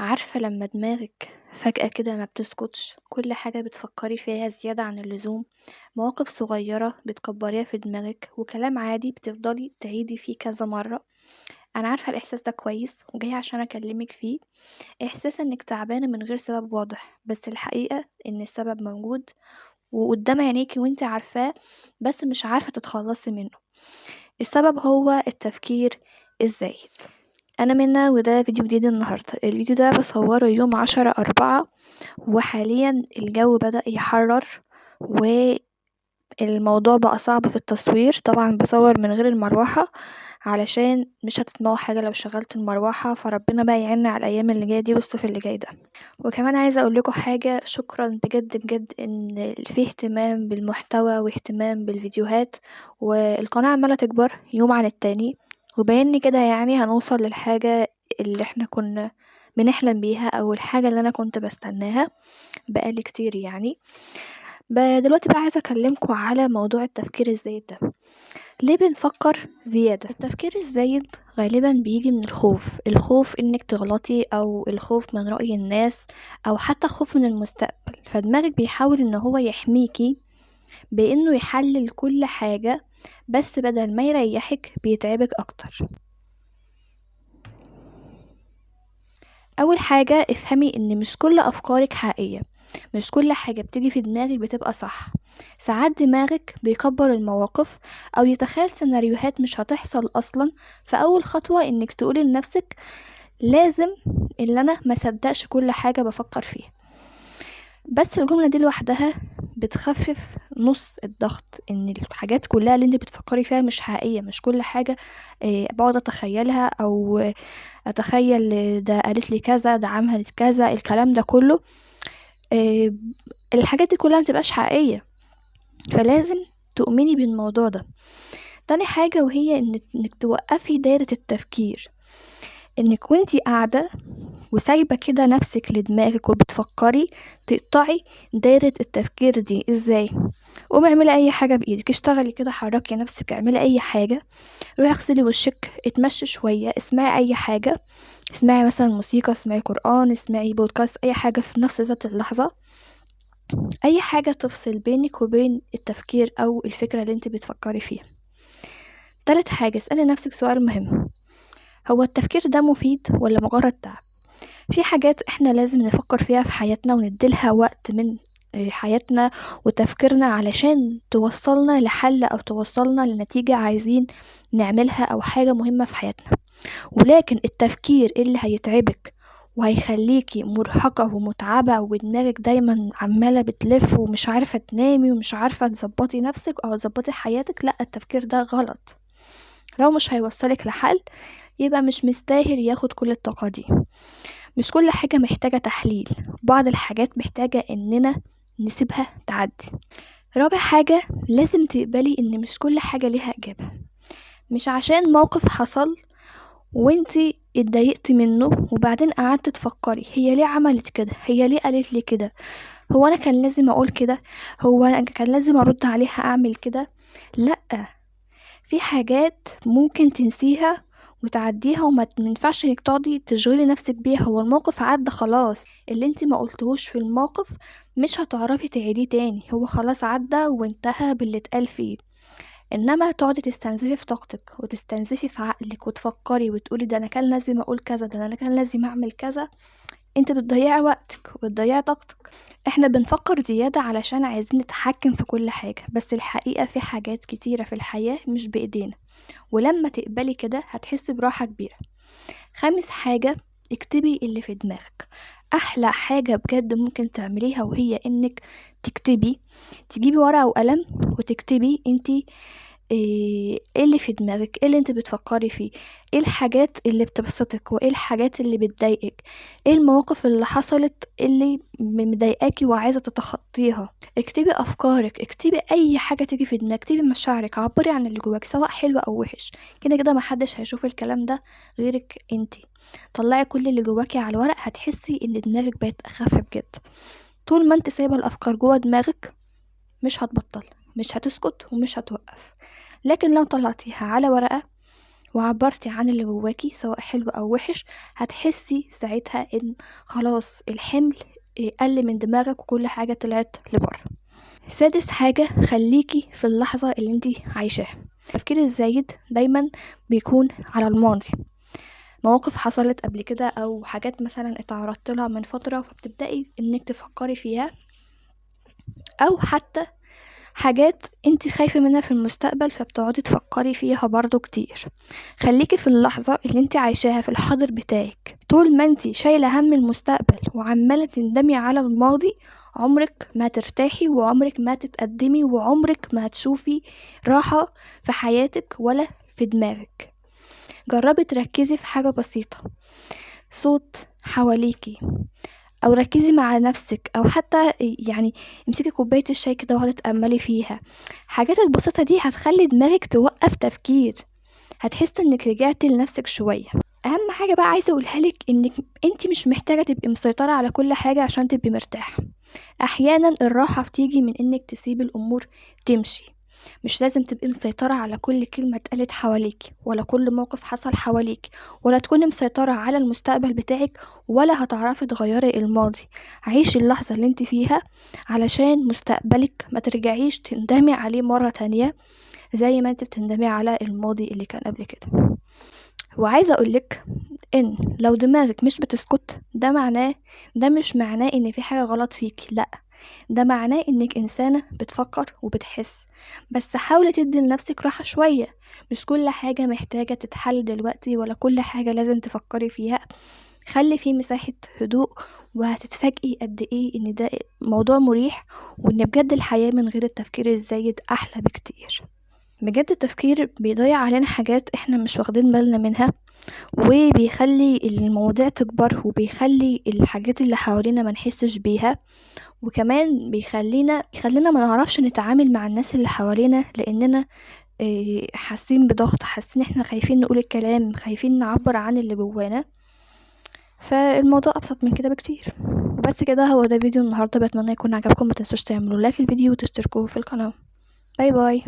عارفة لما دماغك فجأة كده ما بتسكتش، كل حاجة بتفكري فيها زيادة عن اللزوم. مواقف صغيرة بتكبريها في دماغك وكلام عادي بتفضلي تعيدي فيه كذا مرة. أنا عارفة الإحساس ده كويس وجاي عشان أكلمك فيه. إحساس إنك تعبانة من غير سبب واضح، بس الحقيقة إن السبب موجود وقدام عينيكي وانت عارفاه، بس مش عارفة تتخلصي منه. السبب هو التفكير الزايد. أنا منى وده فيديو جديد النهاردة. الفيديو ده بصوره يوم 10/4، وحاليا الجو بدأ يحرر والموضوع بقى صعب في التصوير. طبعا بصور من غير المروحة علشان مش هتسمعوا حاجة لو شغلت المروحة، فربنا بقى يعيننا على الأيام اللي جاية دي والصيف اللي جاي ده. وكمان عايزة أقول لكم حاجة، شكرا بجد بجد إن في اهتمام بالمحتوى واهتمام بالفيديوهات، والقناة عمالة تكبر يوم عن التاني، وبإن كده يعني هنوصل للحاجة اللي احنا كنا بنحلم بيها أو الحاجة اللي أنا كنت بستناها بقالي كتير يعني. دلوقتي بقى عايزة أكلمكم على موضوع التفكير الزايد ده. ليه بنفكر زيادة؟ التفكير الزايد غالبا بيجي من الخوف انك تغلطي، او الخوف من رأي الناس، او حتى خوف من المستقبل. فدماغك بيحاول ان هو يحميكي بانه يحلل كل حاجة، بس بدل ما يريحك بيتعبك اكتر. اول حاجة افهمي ان مش كل افكارك حقيقية، مش كل حاجة بتيجي في دماغك بتبقى صح. ساعات دماغك بيكبر المواقف او يتخيل سيناريوهات مش هتحصل اصلا. فاول خطوة انك تقولي لنفسك لازم اللي انا ما صدقش كل حاجة بفكر فيها. بس الجملة دي لوحدها بتخفف نص الضغط، ان الحاجات كلها اللي انت بتفكري فيها مش حقيقية. مش كل حاجة بقعد اتخيلها او اتخيل ده قالت لي كذا، ده عملت كذا، الكلام ده كله آه، الحاجات دي كلها متبقاش حقيقية. فلازم تؤمني بالموضوع ده. تاني حاجة وهي انك توقفي دايرة التفكير، انك وانتي قاعدة وسايبة كده نفسك لدماغك وبتفكري، تقطعي دايرة التفكير دي. ازاي؟ قومي اعملي اي حاجة بايدك، اشتغلي كده، حركي نفسك، اعملي اي حاجة، روحي اغسلي وشك، اتمشي شوية، اسمعي اي حاجة، اسمعي مثلا موسيقى، اسمعي قرآن، اسمعي بودكاست، اي حاجة في نفس ذات اللحظة. اي حاجة تفصل بينك وبين التفكير او الفكرة اللي انت بتفكري فيها. تالت حاجة، اسألي نفسك سؤال مهم، هو التفكير ده مفيد ولا مجرد تعب؟ في حاجات احنا لازم نفكر فيها في حياتنا ونديلها وقت من حياتنا وتفكيرنا علشان توصلنا لحل او توصلنا لنتيجة عايزين نعملها او حاجة مهمة في حياتنا. ولكن التفكير اللي هيتعبك وهيخليكي مرهقة ومتعبة ودماغك دايما عمالة بتلف ومش عارفة تنامي ومش عارفة تظبطي نفسك او تظبطي حياتك، لا، التفكير ده غلط. لو مش هيوصلك لحل يبقى مش مستاهل ياخد كل الطاقة دي. مش كل حاجة محتاجة تحليل، بعض الحاجات محتاجة اننا نسيبها تعدي. رابع حاجة، لازم تقبلي ان مش كل حاجة ليها اجابة. مش عشان موقف حصل وانتي اتضايقتي منه وبعدين قعدت تفكري هي ليه عملت كده، هي ليه قالت لي كده، هو انا كان لازم اقول كده، هو انا كان لازم ارد عليها اعمل كده. لا، في حاجات ممكن تنسيها وتعديها وما ينفعش انك تقعدي تشغلي نفسك بيها. هو الموقف عدى خلاص، اللي انت ما قلتهوش في الموقف مش هتعرفي تعيديه تاني، هو خلاص عدى وانتهى باللي اتقال فيه. انما تقعدي تستنزفي في طاقتك وتستنزفي في عقلك وتفكري وتقولي ده انا كان لازم اقول كذا، ده انا كان لازم اعمل كذا، انت بتضيعي وقتك وبتضيعي طاقتك. احنا بنفكر زيادة علشان عايزين نتحكم في كل حاجة، بس الحقيقة في حاجات كتيرة في الحياة مش بإيدينا، ولما تقبلي كده هتحسي براحة كبيرة. خامس حاجة، اكتبي اللي في دماغك. احلى حاجة بجد ممكن تعمليها وهي انك تكتبي، تجيبي ورقة وقلم وتكتبي انتي ايه اللي في دماغك، ايه اللي انت بتفكري فيه، ايه الحاجات اللي بتبسطك وايه الحاجات اللي بتضايقك، ايه المواقف اللي حصلت اللي مضايقاكي وعايزة تتخطيها. اكتبي افكارك، اكتبي اي حاجة تيجي في دماغك، اكتبي مشاعرك، عبري عن اللي جواك سواء حلو او وحش. كده كده محدش هيشوف الكلام ده غيرك انتي. طلعي كل اللي جواكي على الورق، هتحسي ان دماغك بقت اخف بجد. طول ما انت سايبه الافكار جوه دماغك مش هتبطل، مش هتسكت ومش هتوقف. لكن لو طلعتيها على ورقة وعبرتي عن اللي جواكي سواء حلو او وحش، هتحسي ساعتها ان خلاص الحمل قل من دماغك وكل حاجة طلعت لبره. سادس حاجة، خليكي في اللحظة اللي انتي عايشاها. التفكير الزايد دايما بيكون على الماضي، مواقف حصلت قبل كده او حاجات مثلا اتعرضت لها من فترة فبتبدأي انك تفكري فيها، او حتى حاجات انت خايفة منها في المستقبل فبتقعدي تفكري فيها برضو كتير. خليكي في اللحظة اللي انت عايشاها في الحاضر بتاعك. طول ما انت شايلة هم المستقبل وعمالة تندمي على الماضي، عمرك ما ترتاحي وعمرك ما تتقدمي وعمرك ما هتشوفي راحة في حياتك ولا في دماغك. جربي تركزي في حاجة بسيطة، صوت حواليكي، او ركزي مع نفسك، او حتى يعني امسكي كوبايه الشاي كده وقعدي تاملي فيها. الحاجات البسيطه دي هتخلي دماغك توقف تفكير، هتحسي انك رجعتي لنفسك شويه. اهم حاجه بقى عايزه اقولها لك انك انت مش محتاجه تبقي مسيطره على كل حاجه عشان تبقي مرتاحه. احيانا الراحه بتيجي من انك تسيبي الامور تمشي. مش لازم تبقي مسيطرة على كل كلمة اتقالت حواليك، ولا كل موقف حصل حواليك، ولا تكوني مسيطرة على المستقبل بتاعك، ولا هتعرفي تغيري الماضي. عيشي اللحظة اللي انت فيها علشان مستقبلك ما ترجعيش تندمي عليه مرة تانية زي ما انت بتندمي على الماضي اللي كان قبل كده. وعايزة اقولك ان لو دماغك مش بتسكت، ده مش معناه ان في حاجة غلط فيك، لا، ده معناه انك انسانة بتفكر وبتحس. بس حاولي تدي لنفسك راحة شوية، مش كل حاجة محتاجة تتحل دلوقتي ولا كل حاجة لازم تفكري فيها. خلي فيه مساحة هدوء، وهتتفاجئي قد ايه ان ده موضوع مريح، وان بجد الحياة من غير التفكير الزايد احلى بكتير. بجد التفكير بيضيع علينا حاجات احنا مش واخدين بالنا منها، وبيخلي المواضيع تكبر، وبيخلي الحاجات اللي حوالينا ما نحسش بيها، وكمان بيخلينا ما نعرفش نتعامل مع الناس اللي حوالينا، لاننا حاسين بضغط، حاسين احنا خايفين نقول الكلام، خايفين نعبر عن اللي جوانا. فالموضوع ابسط من كده بكتير. بس كده، هو ده فيديو النهارده، بتمنى يكون عجبكم. ما تنسوش تعملوا لايك للفيديو وتشتركوا في القناه. باي باي.